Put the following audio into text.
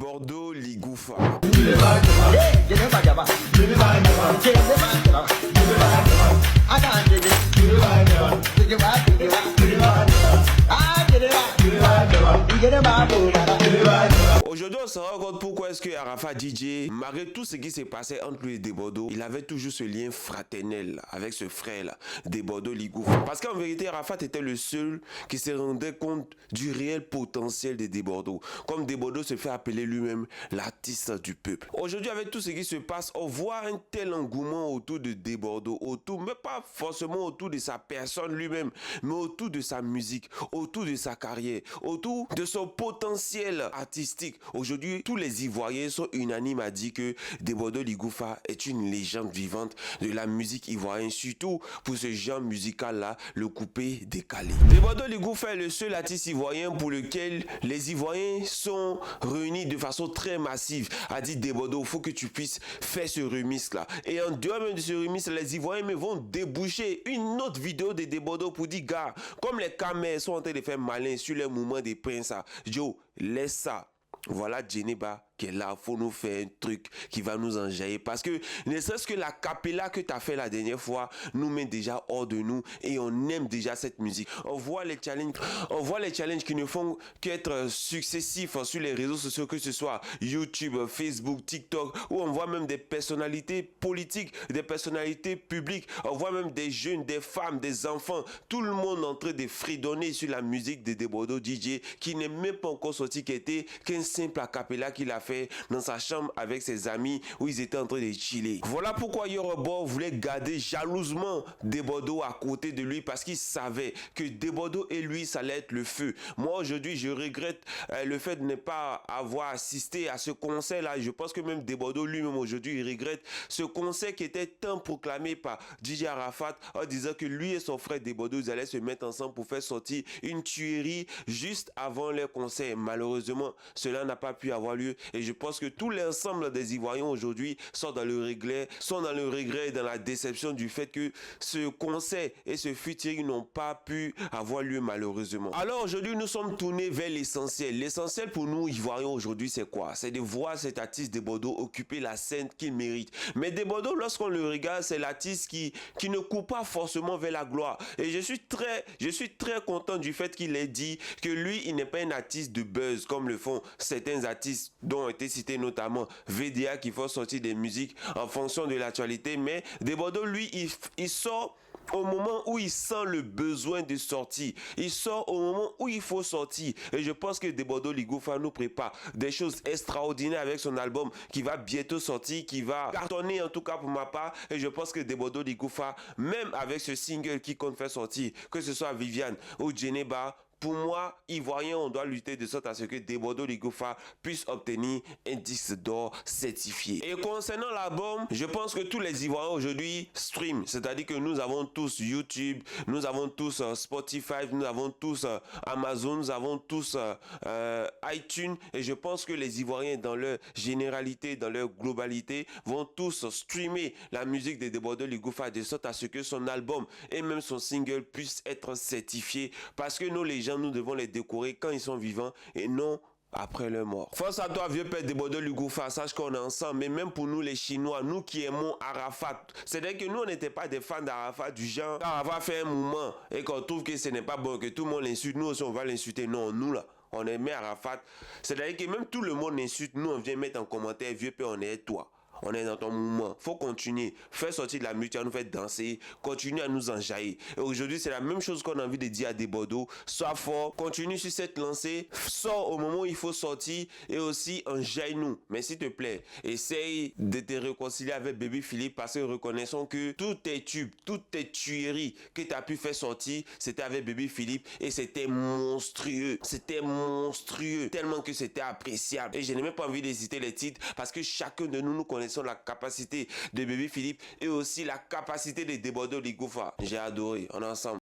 Bordeaux Ligoufa. Aujourd'hui, on se rend compte pourquoi est-ce que Arafat DJ, malgré tout ce qui s'est passé entre lui et Desbordeaux, il avait toujours ce lien fraternel avec ce frère-là, Desbordeaux Ligoufa. Parce qu'en vérité, Arafat était le seul qui se rendait compte du réel potentiel de Desbordeaux. Comme Desbordeaux se fait appeler lui-même l'artiste du peuple. Aujourd'hui, avec tout ce qui se passe, on voit un tel engouement autour de Desbordeaux, autour, mais pas forcément autour de sa personne lui-même, mais autour de sa musique, autour de sa carrière, autour de son potentiel artistique. Aujourd'hui, tous les Ivoiriens sont unanimes à dire que Desbordeaux Ligoufa est une légende vivante de la musique ivoirienne, surtout pour ce genre musical-là, le coupé décalé. Desbordeaux Ligoufa est le seul artiste ivoirien pour lequel les Ivoiriens sont réunis de façon très massive. A dit Desbordeaux, il faut que tu puisses faire ce remix-là. Et en dehors même de ce remix, les Ivoiriens me vont déboucher une autre vidéo de Desbordeaux pour dire, gars, comme les caméras sont en train de faire malin sur les mouvements des princes, Joe, laisse ça. Voilà Djeneba qui est là, faut nous faire un truc qui va nous enjailler parce que ne serait-ce que la cappella que tu as fait la dernière fois nous met déjà hors de nous et on aime déjà cette musique. On voit les challenges qui ne font qu'être successifs sur les réseaux sociaux, que ce soit YouTube, Facebook, TikTok, où on voit même des personnalités politiques, des personnalités publiques, on voit même des jeunes, des femmes, des enfants, tout le monde en train de fredonner sur la musique de Desbordeaux DJ qui n'est même pas encore sorti, qui était qu'un simple a cappella qu'il a fait dans sa chambre avec ses amis où ils étaient en train de chiller. Voilà pourquoi Yorobo voulait garder jalousement Desbordeaux à côté de lui parce qu'il savait que Desbordeaux et lui ça allait être le feu. Moi aujourd'hui je regrette le fait de ne pas avoir assisté à ce concert là. Je pense que même Desbordeaux lui-même aujourd'hui il regrette ce concert qui était tant proclamé par DJ Arafat en disant que lui et son frère Desbordeaux ils allaient se mettre ensemble pour faire sortir une tuerie juste avant leur concert. Malheureusement cela n'a pas pu avoir lieu et je pense que tout l'ensemble des Ivoiriens aujourd'hui sont dans le regret et dans la déception du fait que ce concert et ce featuring n'ont pas pu avoir lieu malheureusement. Alors aujourd'hui nous sommes tournés vers l'essentiel. L'essentiel pour nous Ivoiriens aujourd'hui c'est quoi? C'est de voir cet artiste Desbordeaux occuper la scène qu'il mérite. Mais Desbordeaux lorsqu'on le regarde c'est l'artiste qui ne court pas forcément vers la gloire. Et je suis très content du fait qu'il ait dit que lui il n'est pas un artiste de buzz comme le font certains artistes dont ont été cités notamment VDA qui font sortir des musiques en fonction de l'actualité, mais Desbordeaux lui il sort au moment où il sent le besoin de sortir. Il sort au moment où il faut sortir. Et je pense que Desbordeaux Ligoufa nous prépare des choses extraordinaires avec son album qui va bientôt sortir, qui va cartonner en tout cas pour ma part. Et je pense que Desbordeaux Ligoufa, même avec ce single qui compte faire sortir, que ce soit Viviane ou Djeneba, pour moi, Ivoirien, on doit lutter de sorte à ce que Desbordeaux Ligoufa puisse obtenir un disque d'or certifié. Et concernant l'album, je pense que tous les Ivoiriens aujourd'hui stream, c'est-à-dire que nous avons tous YouTube, nous avons tous Spotify, nous avons tous Amazon, nous avons tous iTunes, et je pense que les Ivoiriens dans leur généralité, dans leur globalité, vont tous streamer la musique de Desbordeaux Ligoufa de sorte à ce que son album et même son single puissent être certifiés parce que nous les gens nous devons les décorer quand ils sont vivants et non après leur mort. Force à toi, vieux père Desbordeaux Ligoufa, sache qu'on est ensemble, mais même pour nous les Chinois, nous qui aimons Arafat, c'est-à-dire que nous on n'était pas des fans d'Arafat du genre, quand Arafat fait un mouvement et qu'on trouve que ce n'est pas bon, que tout le monde l'insulte, nous aussi on va l'insulter. Non, nous là, on aimait Arafat, c'est-à-dire que même tout le monde l'insulte, nous on vient mettre en commentaire, vieux père, on est toi. On est dans ton mouvement. Faut continuer. Faire sortir de la musique, à nous faire danser. Continuer à nous enjailler. Et aujourd'hui, c'est la même chose qu'on a envie de dire à Desbordeaux. Sois fort. Continue sur cette lancée. Sors au moment où il faut sortir. Et aussi, enjaille-nous. Mais s'il te plaît, essaye de te réconcilier avec Baby Philippe parce que reconnaissons que tous tes tubes, toutes tes tueries que tu as pu faire sortir, c'était avec Baby Philippe. Et c'était monstrueux. C'était monstrueux. Tellement que c'était appréciable. Et je n'ai même pas envie de citer les titres parce que chacun de nous connaissons la capacité de Baby Philippe et aussi la capacité de Desbordeaux Ligoufa. J'ai adoré, on est ensemble.